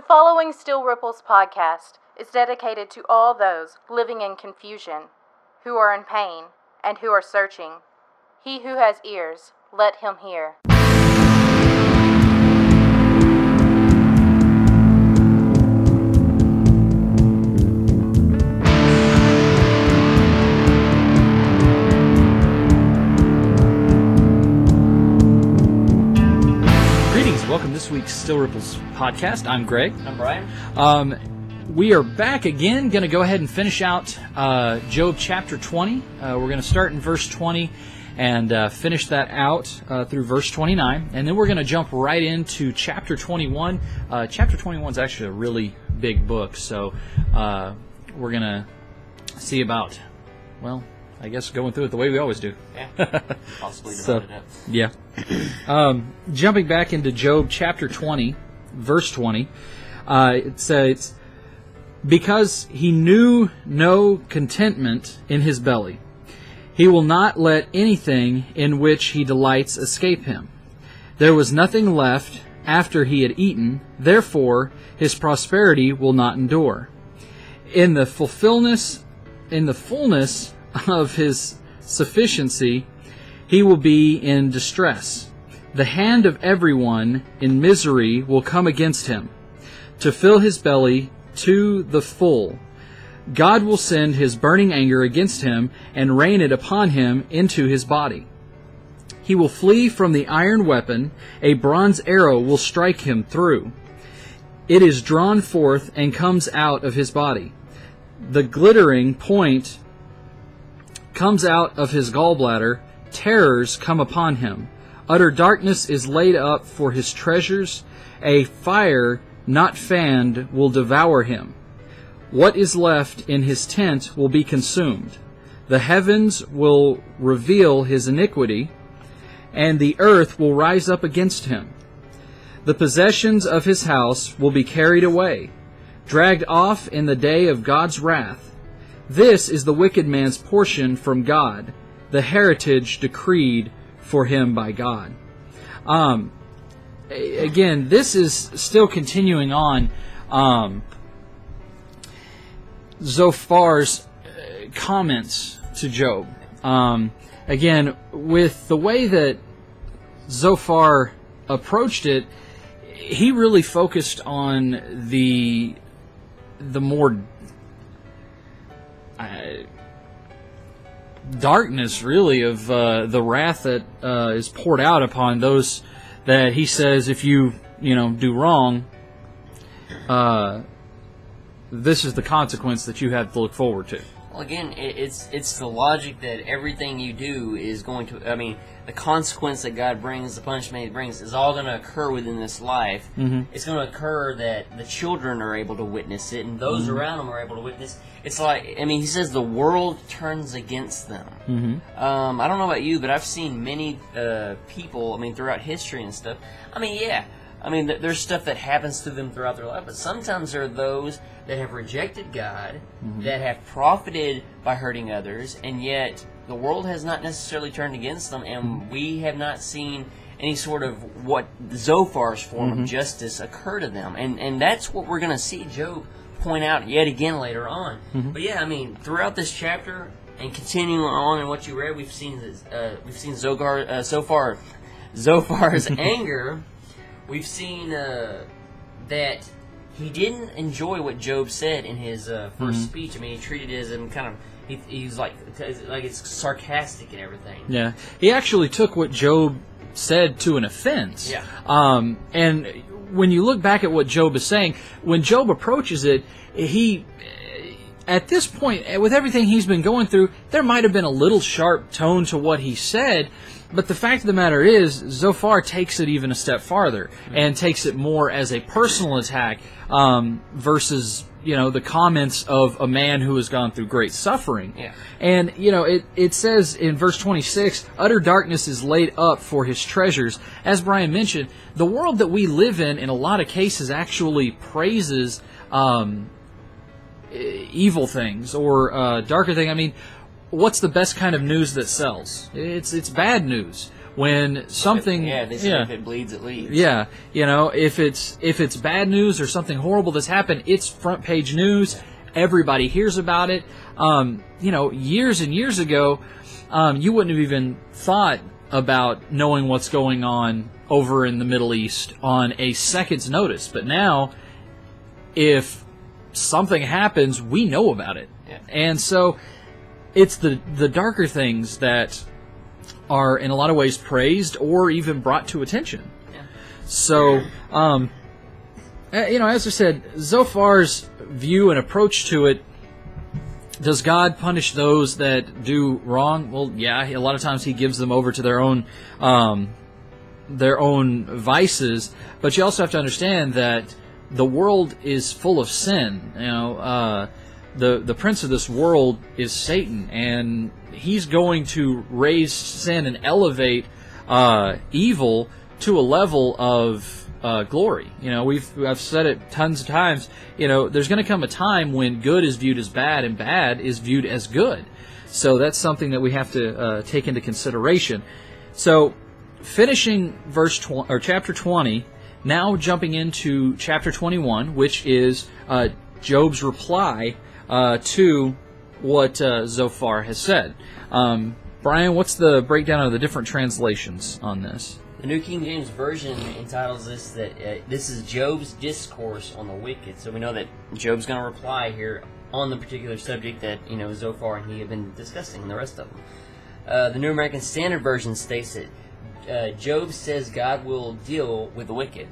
following Still Ripples podcast is dedicated to all those living in confusion, who are in pain, and who are searching. He who has ears, let him hear. Welcome to this week's Still Ripples podcast. I'm Greg. I'm Brian. We are back again. Going to go ahead and finish out Job chapter 20. We're going to start in verse 20 and finish that out through verse 29. And then we're going to jump right into chapter 21. Chapter 21 is actually a really big book, so we're going to see about, well, I guess going through it the way we always do. Yeah, possibly divide it up. Yeah. Jumping back into Job chapter 20, verse 20, it says, "Because he knew no contentment in his belly, he will not let anything in which he delights escape him. There was nothing left after he had eaten, therefore his prosperity will not endure. In the fullness of his sufficiency, he will be in distress. The hand of everyone in misery will come against him, to fill his belly to the full. God will send his burning anger against him and rain it upon him into his body. He will flee from the iron weapon, a bronze arrow will strike him through. It is drawn forth and comes out of his body. The glittering point comes out of his gallbladder, terrors come upon him. Utter darkness is laid up for his treasures, a fire not fanned will devour him. What is left in his tent will be consumed. The heavens will reveal his iniquity, and the earth will rise up against him. The possessions of his house will be carried away, dragged off in the day of God's wrath. This is the wicked man's portion from God, the heritage decreed for him by God." Again, this is still continuing on Zophar's comments to Job. Again, with the way that Zophar approached it, he really focused on the more darkness, really, of the wrath that is poured out upon those that he says, if you do wrong, this is the consequence that you have to look forward to. Well, again, it's the logic that everything you do is going to, the consequence that God brings, the punishment He brings, is all going to occur within this life. Mm-hmm. It's going to occur that the children are able to witness it, and those around them are able to witness. It's like, he says the world turns against them. Mm-hmm. I don't know about you, but I've seen many people, throughout history and stuff. There's stuff that happens to them throughout their life, but sometimes there are those that have rejected God, that have profited by hurting others, and yet the world has not necessarily turned against them, and we have not seen any sort of what Zophar's form of justice occur to them. And that's what we're going to see Job point out yet again later on. But yeah, throughout this chapter, and continuing on in what you read, we've seen Zophar's anger. We've seen that he didn't enjoy what Job said in his first speech. He treated it as he's like it's sarcastic and everything. Yeah, he actually took what Job said to an offense. Yeah. And when you look back at what Job is saying, when Job approaches it, at this point, with everything he's been going through, there might have been a little sharp tone to what he said. But the fact of the matter is, Zophar takes it even a step farther and takes it more as a personal attack versus, the comments of a man who has gone through great suffering. Yeah. And, it says in verse 26, utter darkness is laid up for his treasures. As Brian mentioned, the world that we live in a lot of cases, actually praises evil things or darker things. What's the best kind of news that sells? It's bad news. When something, they say if it bleeds, it leads. Yeah, if it's bad news or something horrible that's happened, it's front page news. Everybody hears about it. Years and years ago, you wouldn't have even thought about knowing what's going on over in the Middle East on a second's notice. But now, if something happens, we know about it. Yeah. And so it's the darker things that are in a lot of ways praised or even brought to attention. Yeah. So, as I said, Zophar's view and approach to it, does God punish those that do wrong? Well, yeah, a lot of times he gives them over to their own vices, but you also have to understand that the world is full of sin. The prince of this world is Satan, and he's going to raise sin and elevate evil to a level of glory. I've said it tons of times. There's going to come a time when good is viewed as bad and bad is viewed as good. So that's something that we have to take into consideration. So, finishing chapter 20, now jumping into chapter 21, which is Job's reply to what Zophar has said. Brian, what's the breakdown of the different translations on this? The New King James Version entitles this that this is Job's discourse on the wicked. So we know that Job's going to reply here on the particular subject that Zophar and he have been discussing, and the rest of them. The New American Standard Version states that Job says God will deal with the wicked.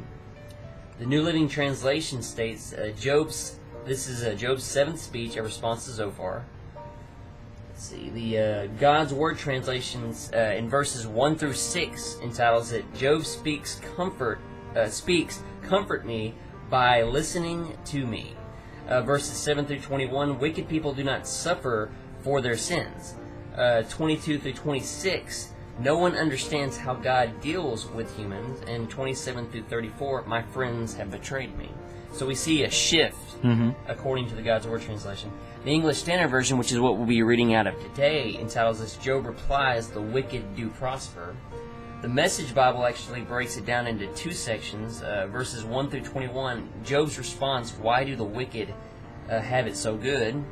The New Living Translation states this is Job's seventh speech, a response to Zophar. Let's see, the God's Word translations in verses 1 through 6 entitles it, Job speaks comfort me by listening to me. Verses 7 through 21, wicked people do not suffer for their sins. 22 through 26, no one understands how God deals with humans. And 27 through 34, my friends have betrayed me. So we see a shift according to the God's Word translation. The English Standard Version, which is what we'll be reading out of today, entitles this, Job replies, the wicked do prosper. The Message Bible actually breaks it down into two sections. Verses 1 through 21, Job's response, why do the wicked have it so good?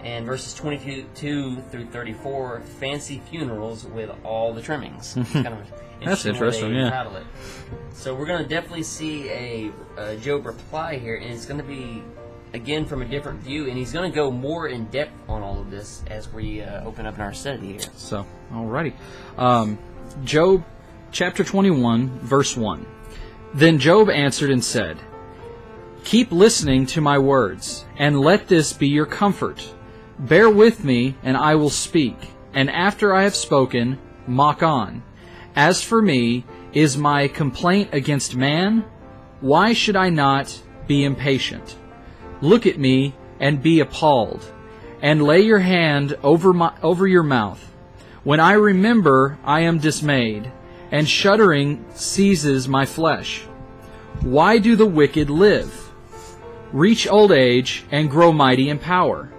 And verses 22 through 34, fancy funerals with all the trimmings. Kind of That's interesting, yeah. It. So we're going to definitely see a Job reply here, and it's going to be, again, from a different view, and he's going to go more in depth on all of this as we open up in our study here. So, alrighty. Job chapter 21, verse 1. Then Job answered and said, keep listening to my words, and let this be your comfort. Bear with me, and I will speak, and after I have spoken, mock on. As for me, is my complaint against man? Why should I not be impatient? Look at me and be appalled, and lay your hand over your mouth. When I remember, I am dismayed, and shuddering seizes my flesh. Why do the wicked live? Reach old age and grow mighty in power.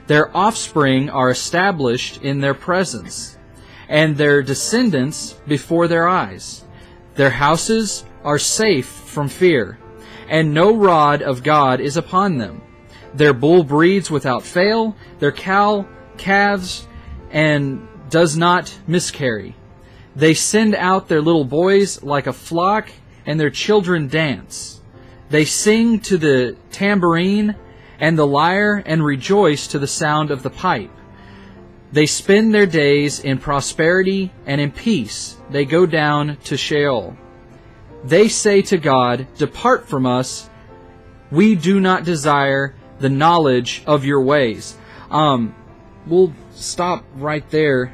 Their offspring are established in their presence, and their descendants before their eyes. Their houses are safe from fear, and no rod of God is upon them. Their bull breeds without fail, their cow calves, and does not miscarry. They send out their little boys like a flock, and their children dance. They sing to the tambourine and the lyre, and rejoice to the sound of the pipe. They spend their days in prosperity, and in peace they go down to Sheol. They say to God, depart from us, we do not desire the knowledge of your ways. We'll stop right there.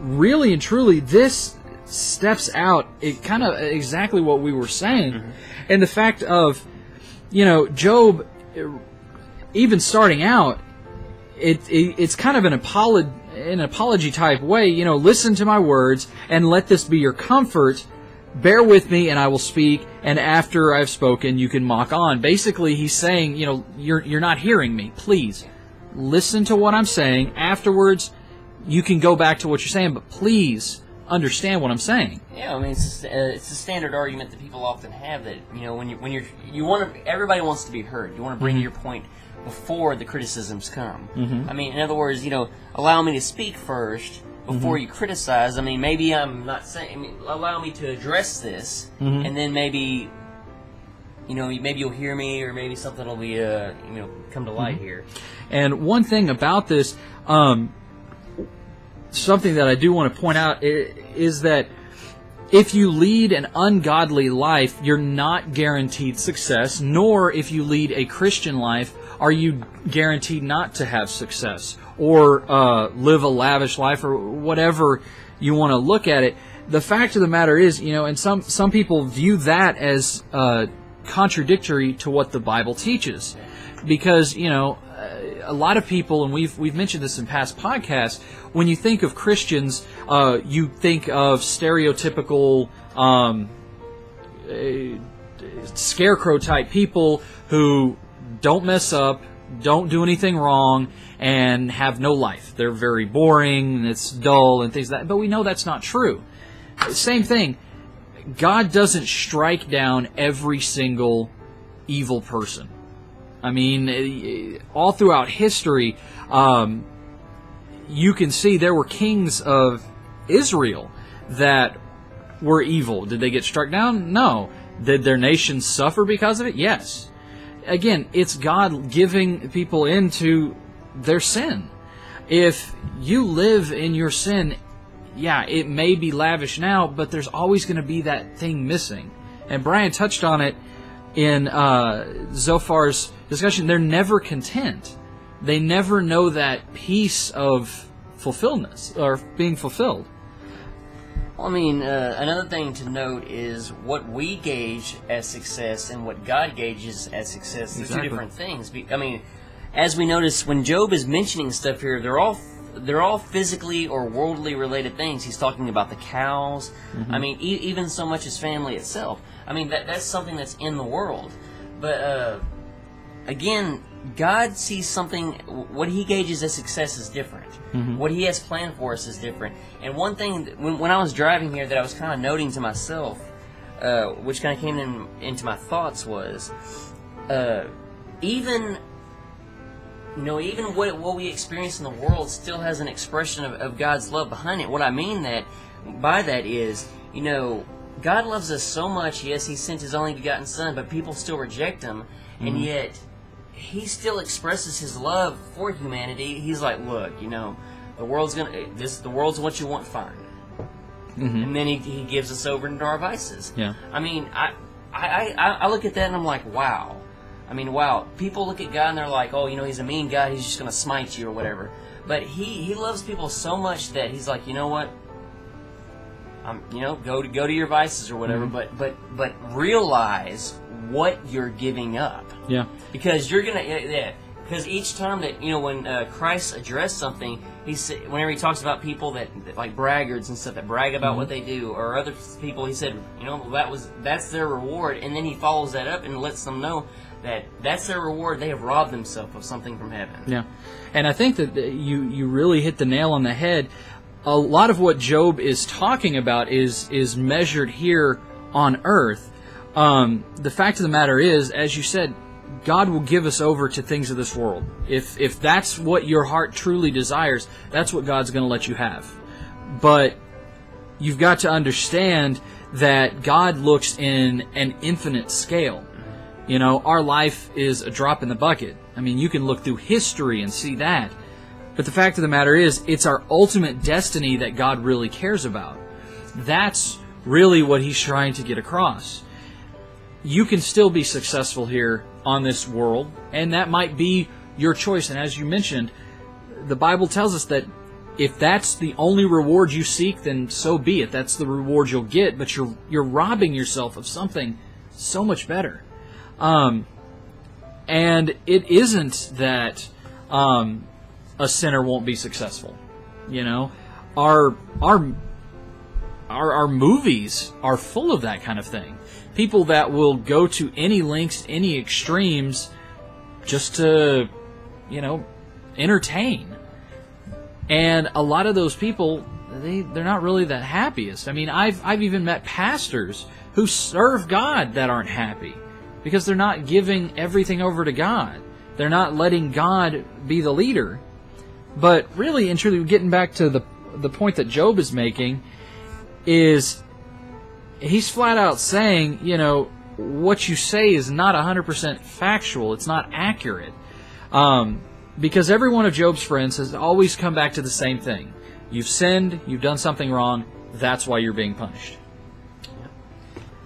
Really and truly, this steps out kind of exactly what we were saying. And the fact of, Job, even starting out, it's kind of an apology type way. Listen to my words and let this be your comfort. Bear with me and I will speak, and after I've spoken, you can mock on. Basically, he's saying, you're not hearing me. Please, listen to what I'm saying. Afterwards, you can go back to what you're saying, but please understand what I'm saying. Yeah, I mean, it's a standard argument that people often have that, you want to, everybody wants to be heard. You want to bring your point before the criticisms come. I mean, in other words, allow me to speak first before you criticize. I mean, maybe I'm not saying, allow me to address this, and then maybe, maybe you'll hear me, or maybe something will be, come to light here. And one thing about this, something that I do want to point out is that if you lead an ungodly life, you're not guaranteed success, nor if you lead a Christian life are you guaranteed not to have success or live a lavish life or whatever you want to look at it. The fact of the matter is, and some people view that as contradictory to what the Bible teaches, because a lot of people, and we've mentioned this in past podcasts, when you think of Christians, you think of stereotypical scarecrow type people who don't mess up, don't do anything wrong, and have no life. They're very boring, and it's dull, and things like that. But we know that's not true. Same thing. God doesn't strike down every single evil person. I mean, all throughout history, you can see there were kings of Israel that were evil. Did they get struck down? No. Did their nation suffer because of it? Yes. Again, it's God giving people into their sin. If you live in your sin, yeah, it may be lavish now, but there's always going to be that thing missing. And Brian touched on it in Zophar's discussion. They're never content. They never know that peace of fulfillment or being fulfilled. Well, I mean, another thing to note is what we gauge as success and what God gauges as success. They're two different things. I mean, as we notice, when Job is mentioning stuff here, they're all physically or worldly related things. He's talking about the cows. I mean, even so much as family itself. I mean, that's something that's in the world. But again, God sees something. What He gauges as success is different. What He has planned for us is different. And one thing, when I was driving here, that I was kind of noting to myself, which kind of came into my thoughts, was even what we experience in the world still has an expression of God's love behind it. What I mean by that is, God loves us so much. Yes, He sent His only begotten Son, but people still reject Him, and yet He still expresses His love for humanity. He's like, look, the world's what you want, fine. And then he gives us over into our vices. Yeah. I mean, I look at that and I'm like, wow. I mean, wow. People look at God and they're like, oh, He's a mean God. He's just going to smite you or whatever. But He loves people so much that He's like, you know what? Go to your vices or whatever. But realize what you're giving up. Yeah. Because you're gonna. Because each time that when Christ addressed something, whenever He talks about people that like braggarts and stuff that brag about what they do, or other people, He said, that's their reward, and then He follows that up and lets them know that that's their reward. They have robbed themselves of something from heaven. Yeah, and I think that you really hit the nail on the head. A lot of what Job is talking about is measured here on earth. The fact of the matter is, as you said, God will give us over to things of this world. If that's what your heart truly desires, that's what God's going to let you have. But you've got to understand that God looks in an infinite scale. Our life is a drop in the bucket. I mean, you can look through history and see that. But the fact of the matter is, it's our ultimate destiny that God really cares about. That's really what He's trying to get across. You can still be successful here on this world, and that might be your choice. And as you mentioned, the Bible tells us that if that's the only reward you seek, then so be it. That's the reward you'll get, but you're robbing yourself of something so much better. And it isn't that a sinner won't be successful. Our movies are full of that kind of thing. People that will go to any lengths, any extremes, just to, entertain. And a lot of those people, they're not really that happiest. I mean, I've even met pastors who serve God that aren't happy because they're not giving everything over to God. They're not letting God be the leader. But really and truly, getting back to the point that Job is making, is he's flat out saying, what you say is not 100% factual. It's not accurate. Because every one of Job's friends has always come back to the same thing. You've sinned, you've done something wrong, that's why you're being punished.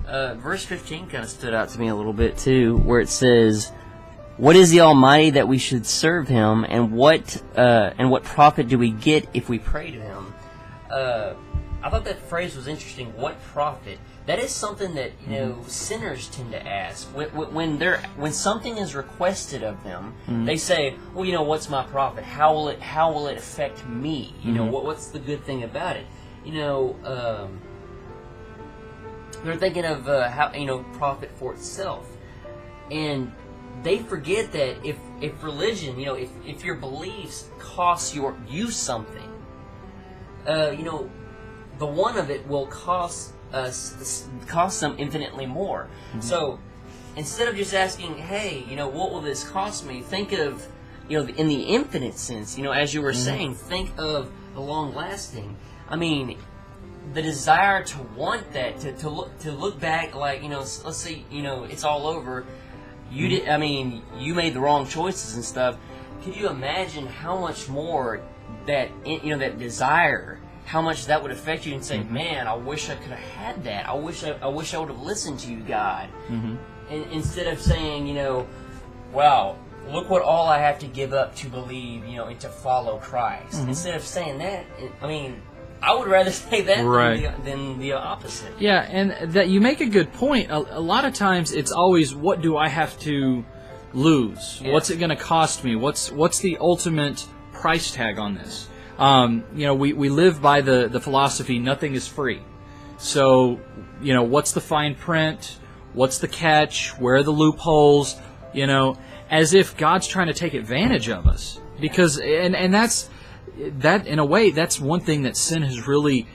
Verse 15 kind of stood out to me a little bit too, where it says, "What is the Almighty that we should serve Him, and what profit do we get if we pray to Him?" I thought that phrase was interesting. What profit? That is something that sinners tend to ask when something is requested of them. They say, "Well, what's my profit? How will it affect me? What's the good thing about it?" They're thinking of how profit for itself, and they forget that if religion, if your beliefs cost you something, the one of it will cost them infinitely more. So instead of just asking, hey, what will this cost me? Think of, in the infinite sense, as you were saying, think of the long lasting. I mean, the desire to want that, to look back, like, let's say, it's all over. You made the wrong choices and stuff. Could you imagine how much more that desire, how much that would affect you, and say, man, I wish I could have had that. I wish I would have listened to you, God. And instead of saying, wow, look what all I have to give up to believe, and to follow Christ. Instead of saying that, I would rather say that than the opposite. Yeah, and that you make a good point. A lot of times it's always, what do I have to lose? Yeah. What's it going to cost me? What's the ultimate price tag on this? We live by the philosophy, nothing is free. So, what's the fine print? What's the catch? Where are the loopholes? As if God's trying to take advantage of us. Because, and that in a way, that's one thing that sin has really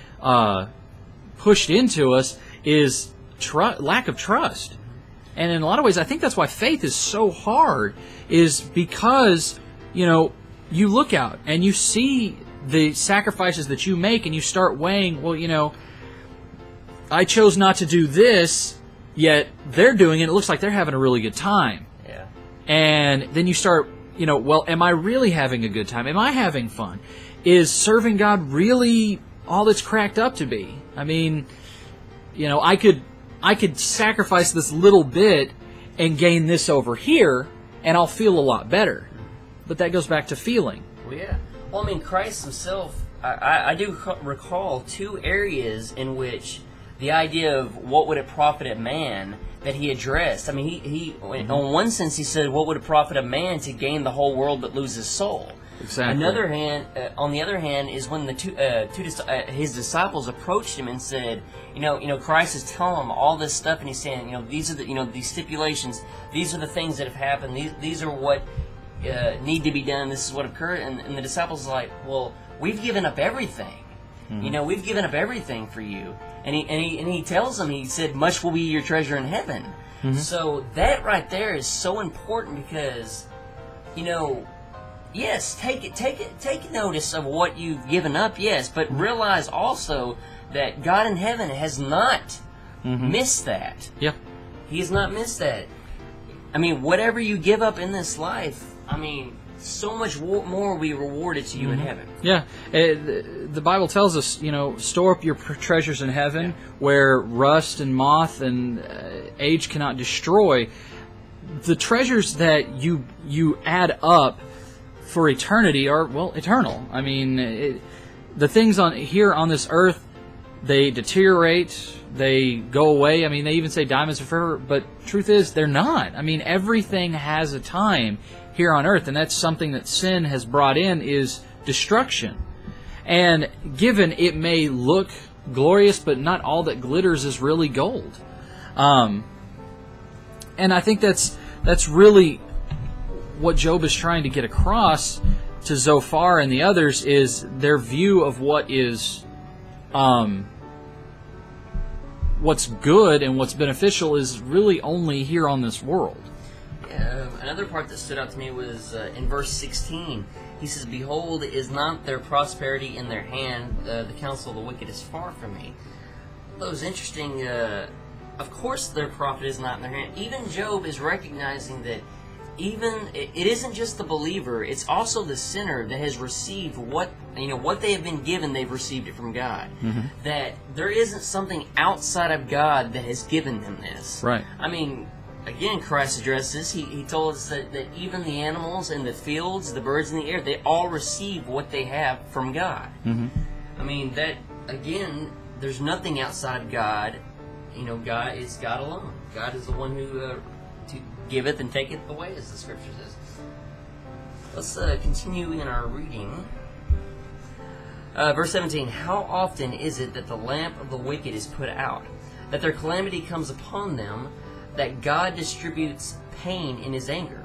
pushed into us, is lack of trust. And in a lot of ways, I think that's why faith is so hard, is because, you look out and you see the sacrifices that you make, and you start weighing, well, I chose not to do this, yet they're doing it. It looks like they're having a really good time. Yeah. And then you start, well, am I really having a good time? Am I having fun? Is serving God really all it's cracked up to be? I mean, I could sacrifice this little bit and gain this over here, and I'll feel a lot better. But that goes back to feeling. Well, yeah. Well, Christ himself, I do recall two areas in which the idea of what would it profit a man that he addressed. He on one sense he said, what would it profit a man to gain the whole world but lose his soul? Exactly. On the other hand, is when his disciples approached him and said, Christ is telling them all this stuff, and he's saying, these are these stipulations, these are the things that have happened, these are what need to be done, this is what occurred, and the disciples are like, well, we've given up everything. We've given up everything for you. And he tells them, he said, much will be your treasure in heaven. So that right there is so important, because, yes, take notice of what you've given up, yes, but realize also that God in heaven has not missed that. Yeah. He has not missed that. Whatever you give up in this life, so much more will be rewarded to you in heaven. Yeah. The Bible tells us, store up your treasures in heaven, where rust and moth and age cannot destroy. The treasures that you add up for eternity are, well, eternal. The things here on this earth, they deteriorate, they go away. They even say diamonds are forever, but truth is, they're not. Everything has a time here on earth, and that's something that sin has brought in, is destruction. And given it may look glorious, but not all that glitters is really gold. And I think that's really what Job is trying to get across to Zophar and the others is their view of what is what's good and what's beneficial is really only here on this world. Another part that stood out to me was in verse 16. He says, "Behold, is not their prosperity in their hand? The counsel of the wicked is far from me." That was interesting. Of course their profit is not in their hand. Even Job is recognizing that it isn't just the believer, it's also the sinner that has received what they have been given. They've received it from God. That there isn't something outside of God that has given them this. Right. I mean, again, Christ addressed this. He told us that even the animals in the fields, the birds in the air, they all receive what they have from God. I mean, that, again, there's nothing outside of God. God is God alone. God is the one who to giveth and taketh away, as the Scripture says. Let's continue in our reading. Verse 17, "How often is it that the lamp of the wicked is put out, that their calamity comes upon them, that God distributes pain in his anger,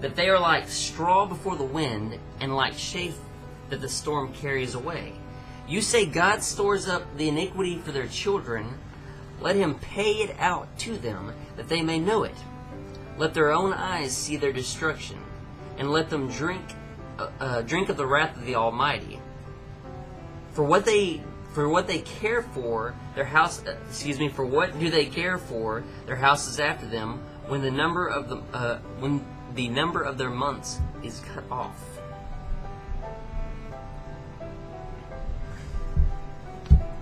that they are like straw before the wind, and like chaff that the storm carries away. You say God stores up the iniquity for their children. Let him pay it out to them, that they may know it. Let their own eyes see their destruction, and let them drink of the wrath of the Almighty. For what they care for, their house. For what do they care for? Their house is after them. When the number of their months is cut off."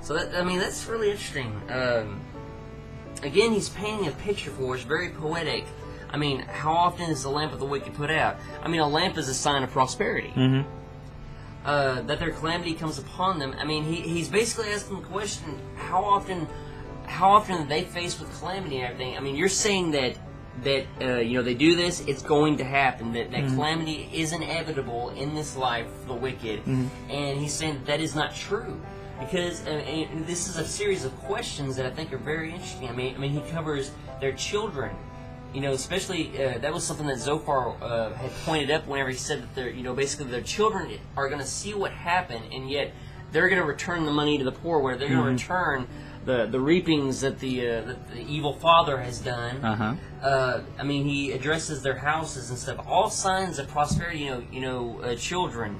So that's really interesting. Again, he's painting a picture for us, very poetic. I mean, how often is the lamp of the wicked put out? I mean, a lamp is a sign of prosperity. That their calamity comes upon them. I mean, he's basically asking the question: how often are they faced with calamity and everything? I mean, you're saying that they do this, it's going to happen. That calamity is inevitable in this life for the wicked, and he's saying that is not true. Because this is a series of questions that I think are very interesting. I mean, he covers their children. Especially that was something that Zophar had pointed up whenever he said that basically their children are going to see what happened, and yet they're going to return the money to the poor, where they're going to return the reapings that the evil father has done. I mean, he addresses their houses and stuff, all signs of prosperity. Children,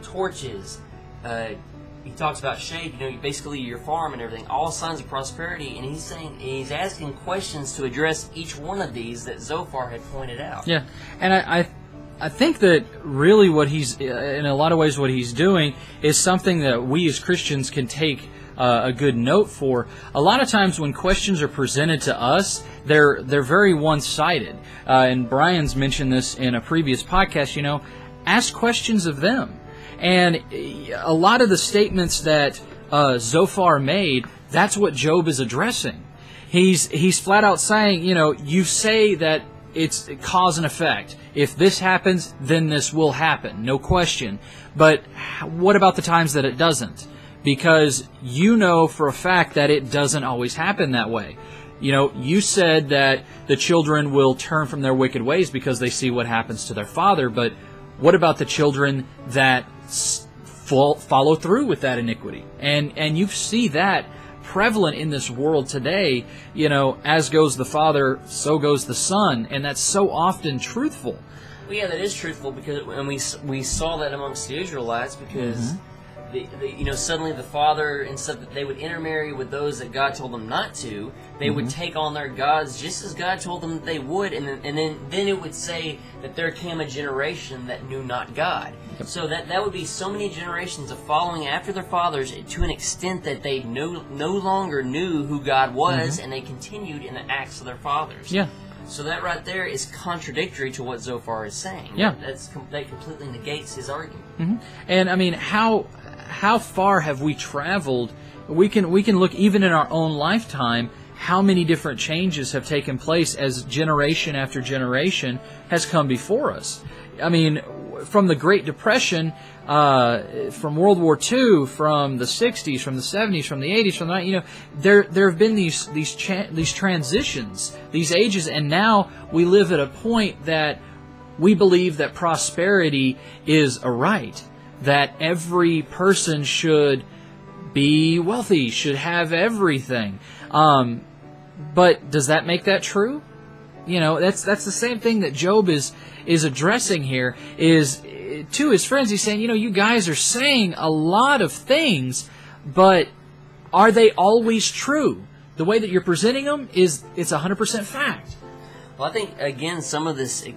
torches. He talks about shade, basically your farm and everything, all signs of prosperity, and he's asking questions to address each one of these that Zophar had pointed out. Yeah, and I think that really what he's, in a lot of ways, what he's doing is something that we as Christians can take a good note for. A lot of times when questions are presented to us, they're very one-sided. And Brian's mentioned this in a previous podcast. Ask questions of them. And a lot of the statements that Zophar made, that's what Job is addressing. He's flat out saying, you say that it's cause and effect. If this happens, then this will happen, no question. But what about the times that it doesn't? Because you know for a fact that it doesn't always happen that way. You said that the children will turn from their wicked ways because they see what happens to their father, but what about the children that follow through with that iniquity? And you see that prevalent in this world today. As goes the father, so goes the son, and that's so often truthful. Well, yeah, that is truthful, because we saw that amongst the Israelites, because suddenly the father, instead that they would intermarry with those that God told them not to, they would take on their gods just as God told them that they would, and then it would say that there came a generation that knew not God. Yep. So that would be so many generations of following after their fathers to an extent that they no longer knew who God was, and they continued in the acts of their fathers. Yeah. So that right there is contradictory to what Zophar is saying. Yeah. That completely negates his argument. And I mean, how far have we traveled? We can look even in our own lifetime how many different changes have taken place as generation after generation has come before us. I mean, from the Great Depression, from World War II, from the 60s, from the 70s, from the 80s, from the 90s, there have been these transitions, these ages, and now we live at a point that we believe that prosperity is a right, that every person should be wealthy, should have everything. But does that make that true? You know, that's the same thing that Job is addressing here, is to his friends. He's saying, you know, you guys are saying a lot of things, but are they always true? The way that you're presenting them it's 100% fact. Well, I think, again, some of this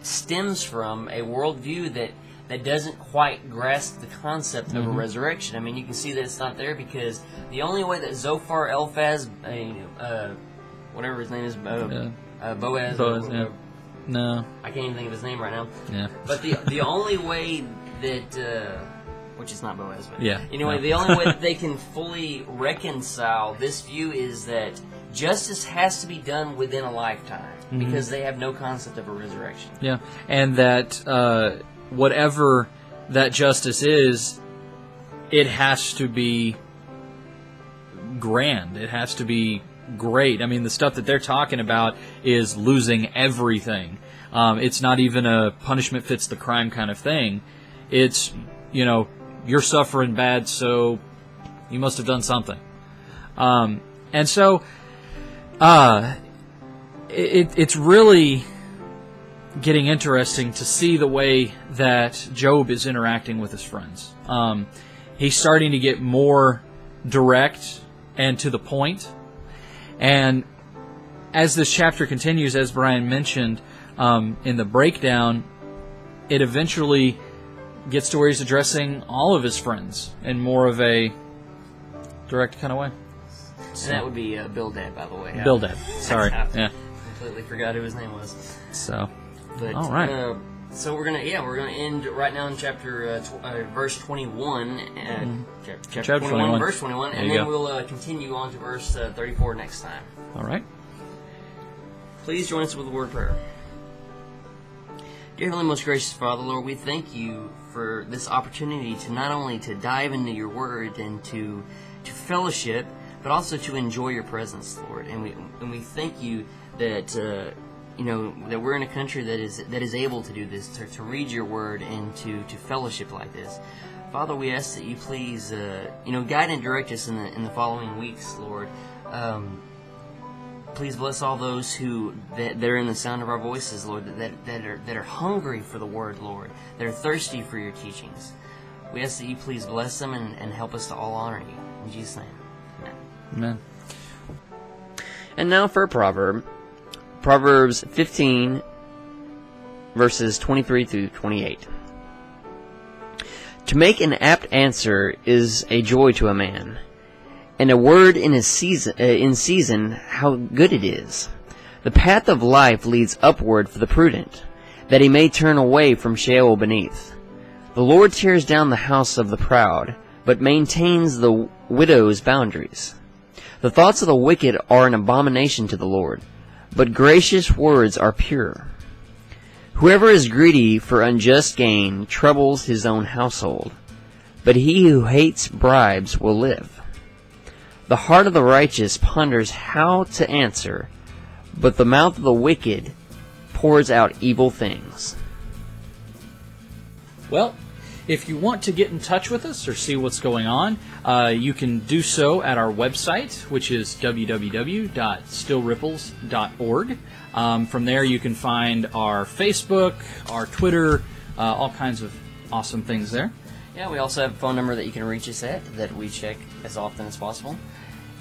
stems from a worldview that doesn't quite grasp the concept of a resurrection. I mean, you can see that it's not there because the only way that Zophar, Eliphaz, whatever his name is, Boaz, yeah. No, I can't even think of his name right now. Yeah. But the only way that, which is not Boaz, but yeah. Anyway, the only way that they can fully reconcile this view is that justice has to be done within a lifetime because they have no concept of a resurrection. Yeah, and that whatever that justice is, it has to be grand. It has to be great. I mean, the stuff that they're talking about is losing everything. It's not even a punishment fits the crime kind of thing. It's, you know, you're suffering bad, so you must have done something. And so it's really getting interesting to see the way that Job is interacting with his friends. He's starting to get more direct and to the point. And as this chapter continues, as Brian mentioned in the breakdown, it eventually gets to where he's addressing all of his friends in more of a direct kind of way. So that would be Bildad, by the way. Bildad, sorry. I completely forgot who his name was. So, but, all right. So we're gonna end right now in chapter verse 21. Chapter 21, verse 21, and then we'll continue on to verse 34 next time. All right. Please join us with a word of prayer. Dear Heavenly, most gracious Father, Lord, we thank you for this opportunity to not only to dive into your word and to fellowship, but also to enjoy your presence, Lord. And we thank you that that we're in a country that is able to do this, to read your word and to fellowship like this. Father, we ask that you please guide and direct us in the following weeks, Lord. Please bless all those that are in the sound of our voices, Lord, that are hungry for the word, Lord, that are thirsty for your teachings. We ask that you please bless them and help us to all honor you. In Jesus' name, amen. Amen. And now for a proverb. Proverbs 15, verses 23 through 28. To make an apt answer is a joy to a man, and a word in season, how good it is. The path of life leads upward for the prudent, that he may turn away from Sheol beneath. The Lord tears down the house of the proud, but maintains the widow's boundaries. The thoughts of the wicked are an abomination to the Lord, but gracious words are pure. Whoever is greedy for unjust gain troubles his own household, but he who hates bribes will live. The heart of the righteous ponders how to answer, but the mouth of the wicked pours out evil things. Well, if you want to get in touch with us or see what's going on, you can do so at our website, which is www.stillripples.org. From there, you can find our Facebook, our Twitter, all kinds of awesome things there. Yeah, we also have a phone number that you can reach us at that we check as often as possible.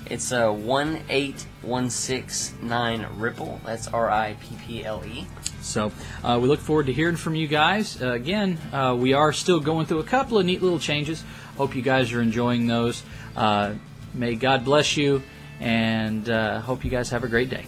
It's 18169-RIPPLE. That's RIPPLE. So we look forward to hearing from you guys. Again, we are still going through a couple of neat little changes. Hope you guys are enjoying those. May God bless you, and hope you guys have a great day.